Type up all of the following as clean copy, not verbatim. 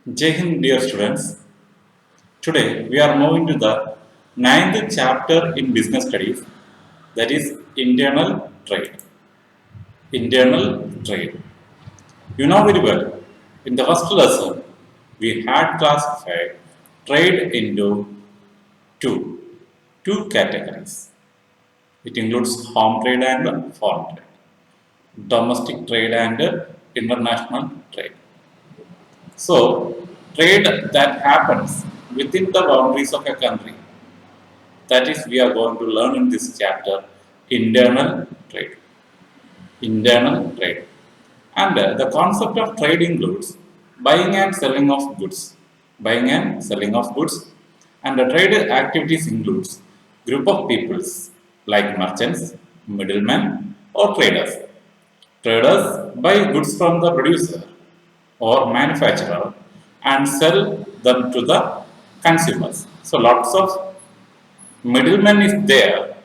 Jai Hind, dear students. Today we are moving to the ninth chapter in business studies, that is internal trade. Internal trade. You know very well, in the first lesson, we had classified trade into two, two categories. It includes home trade and foreign trade, domestic trade and international trade. So, trade that happens within the boundaries of a country, that is, we are going to learn in this chapter internal trade. Internal trade. And the concept of trade includes buying and selling of goods. Buying and selling of goods. And the trade activities includes group of peoples like merchants, middlemen, or traders. Traders buy goods from the producer or manufacturer and sell them to the consumers. So lots of middlemen is there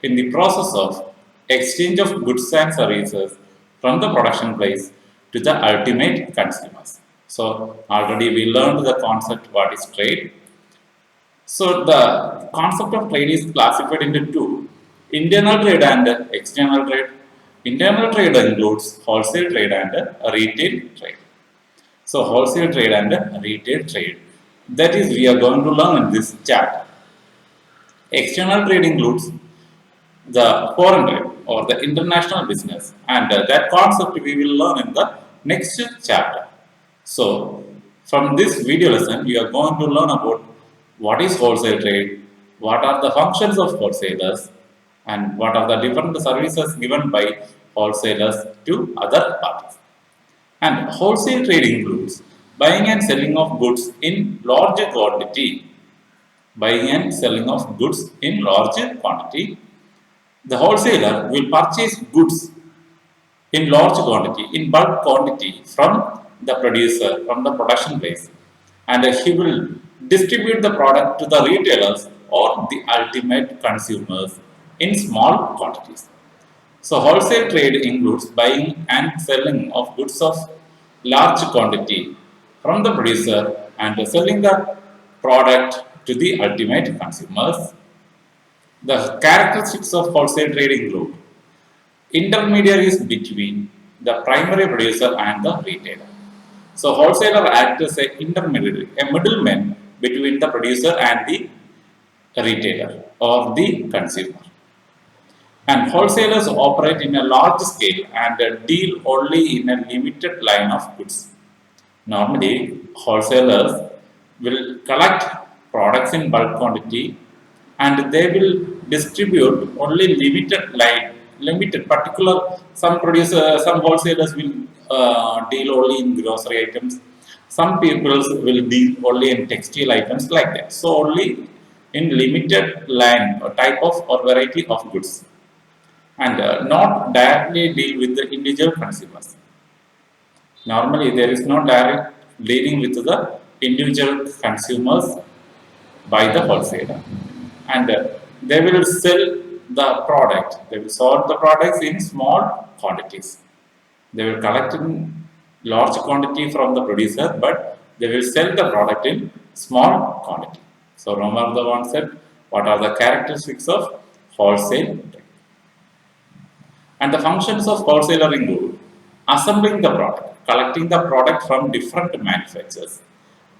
in the process of exchange of goods and services from the production place to the ultimate consumers. So already we learned the concept what is trade. So the concept of trade is classified into two, internal trade and external trade. Internal trade includes wholesale trade and retail trade. So wholesale trade and retail trade. That is we are going to learn in this chapter. External trade includes the foreign trade or the international business, and that concept we will learn in the next chapter. So from this video lesson you are going to learn about what is wholesale trade, what are the functions of wholesalers, and what are the different services given by wholesalers to other parties. And wholesale trade includes buying and selling of goods in large quantity. Buying and selling of goods in large quantity. The wholesaler will purchase goods in large quantity, in bulk quantity from the producer, from the production place, and he will distribute the product to the retailers or the ultimate consumers in small quantities. So wholesale trade includes buying and selling of goods of large quantity from the producer and selling the product to the ultimate consumers. The characteristics of wholesale trade include intermediaries between the primary producer and the retailer. So wholesaler acts as an intermediary, a middleman between the producer and the retailer or the consumer. And wholesalers operate in a large scale and deal only in a limited line of goods. Normally, wholesalers will collect products in bulk quantity and they will distribute only limited line, limited particular. Some producers, some wholesalers will deal only in grocery items. Some people will deal only in textile items like that. So only in limited line or type of or variety of goods, and not directly deal with the individual consumers. Normally, there is no direct dealing with the individual consumers by the wholesaler, and they will sell the product. They will sort the products in small quantities. They will collect in large quantity from the producer, but they will sell the product in small quantity. So, remember the concept. What are the characteristics of wholesale? And the functions of wholesaler include assembling the product, collecting the product from different manufacturers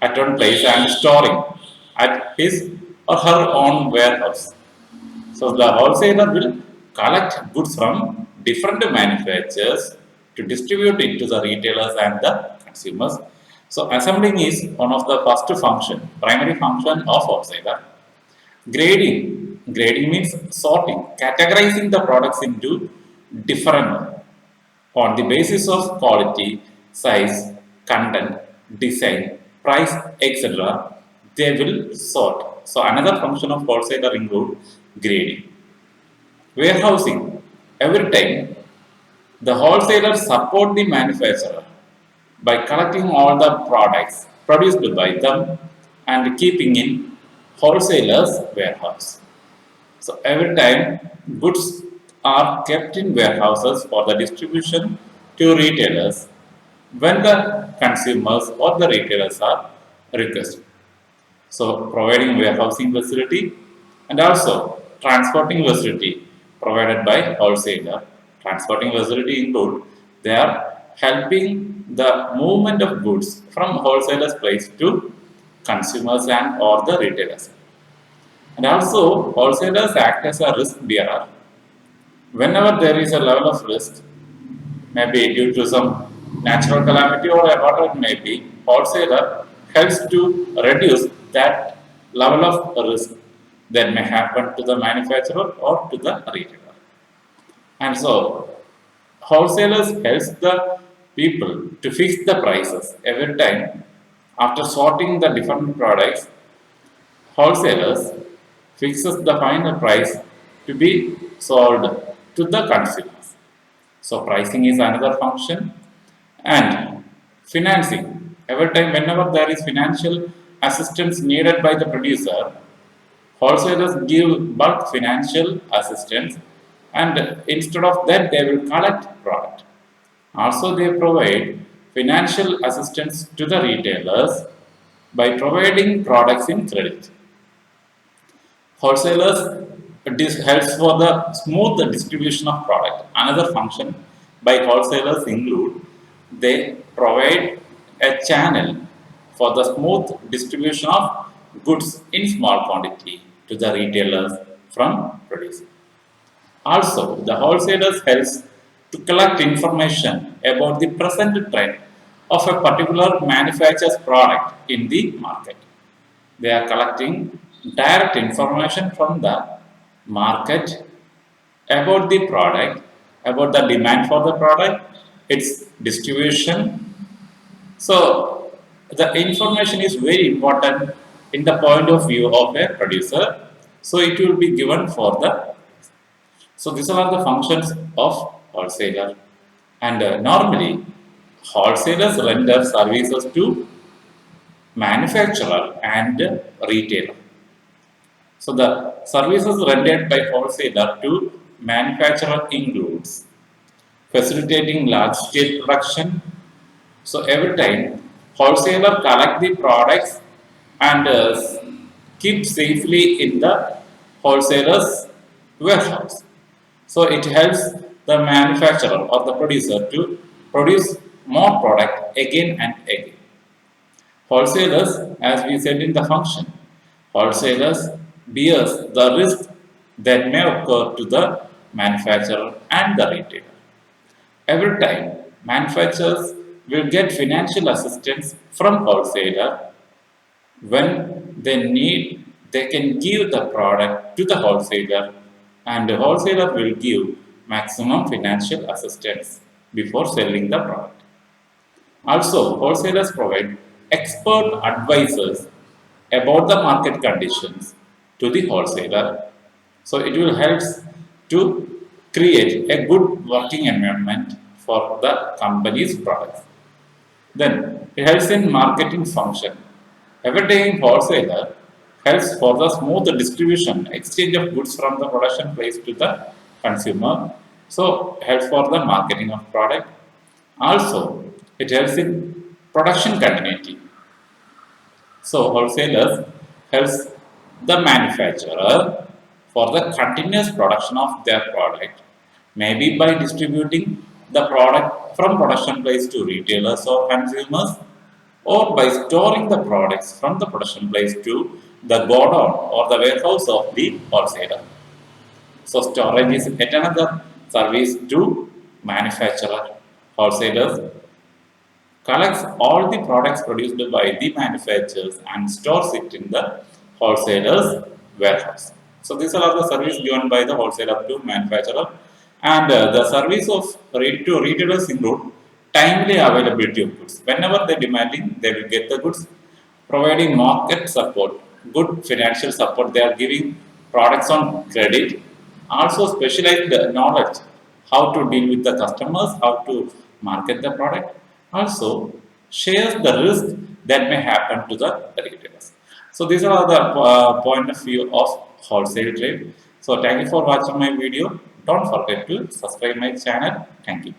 at one place and storing at his or her own warehouse. So the wholesaler will collect goods from different manufacturers to distribute it to the retailers and the consumers. So assembling is one of the first function, primary function of wholesaler. Grading means sorting, categorizing the products into different on the basis of quality, size, content, design, price, etc. They will sort. So another function of wholesaler include grading. Warehousing. Every time the wholesaler support the manufacturer by collecting all the products produced by them and keeping in wholesalers warehouse. So every time goods are kept in warehouses for the distribution to retailers, when the consumers or the retailers are requested. So providing warehousing facility and also transporting facility provided by wholesaler. Transporting facility include they are helping the movement of goods from wholesalers place to consumers and or the retailers. And also wholesalers act as a risk bearer. Whenever there is a level of risk, maybe due to some natural calamity or whatever it may be, wholesaler helps to reduce that level of risk that may happen to the manufacturer or to the retailer. And so, wholesalers helps the people to fix the prices every time after sorting the different products. Wholesalers fixes the final price to be sold to the consumers. So pricing is another function and financing. Every time whenever there is financial assistance needed by the producer, wholesalers give bulk financial assistance and instead of that they will collect product. Also they provide financial assistance to the retailers by providing products in credit. Wholesalers helps for the smooth distribution of product. Another function by wholesalers include they provide a channel for the smooth distribution of goods in small quantity to the retailers from producers. Also, the wholesalers helps to collect information about the present trend of a particular manufacturer's product in the market. They are collecting direct information from the market about the product, about the demand for the product, its distribution. So the information is very important in the point of view of a producer. So it will be given for the. So these are the functions of wholesaler. And normally wholesalers render services to manufacturer and retailer. So the services rendered by wholesaler to manufacturer includes facilitating large scale production. So every time wholesaler collect the products and keep safely in the wholesaler's warehouse. So it helps the manufacturer or the producer to produce more product again and again. Wholesalers, as we said in the function, wholesalers bears the risk that may occur to the manufacturer and the retailer. Every time, manufacturers will get financial assistance from wholesaler when they need, they can give the product to the wholesaler and the wholesaler will give maximum financial assistance before selling the product. Also, wholesalers provide expert advices about the market conditions to the wholesaler. So it will help to create a good working environment for the company's products. Then it helps in marketing function. Everyday wholesaler helps for the smooth distribution, exchange of goods from the production place to the consumer. So helps for the marketing of product. Also, it helps in production continuity. So wholesalers helps the manufacturer for the continuous production of their product, maybe by distributing the product from production place to retailers or consumers, or by storing the products from the production place to the godown or the warehouse of the wholesaler. So storage is yet another service to manufacturer. Wholesalers collects all the products produced by the manufacturers and stores it in the wholesaler's warehouse. So these are the service given by the wholesaler to manufacturer and the service of to retailers include timely availability of goods. Whenever they demanding, they will get the goods, providing market support, good financial support. They are giving products on credit, also specialized knowledge how to deal with the customers, how to market the product, also shares the risk that may happen to the retailers. So these are the point of view of wholesale trade. So thank you for watching my video. Don't forget to subscribe my channel. Thank you.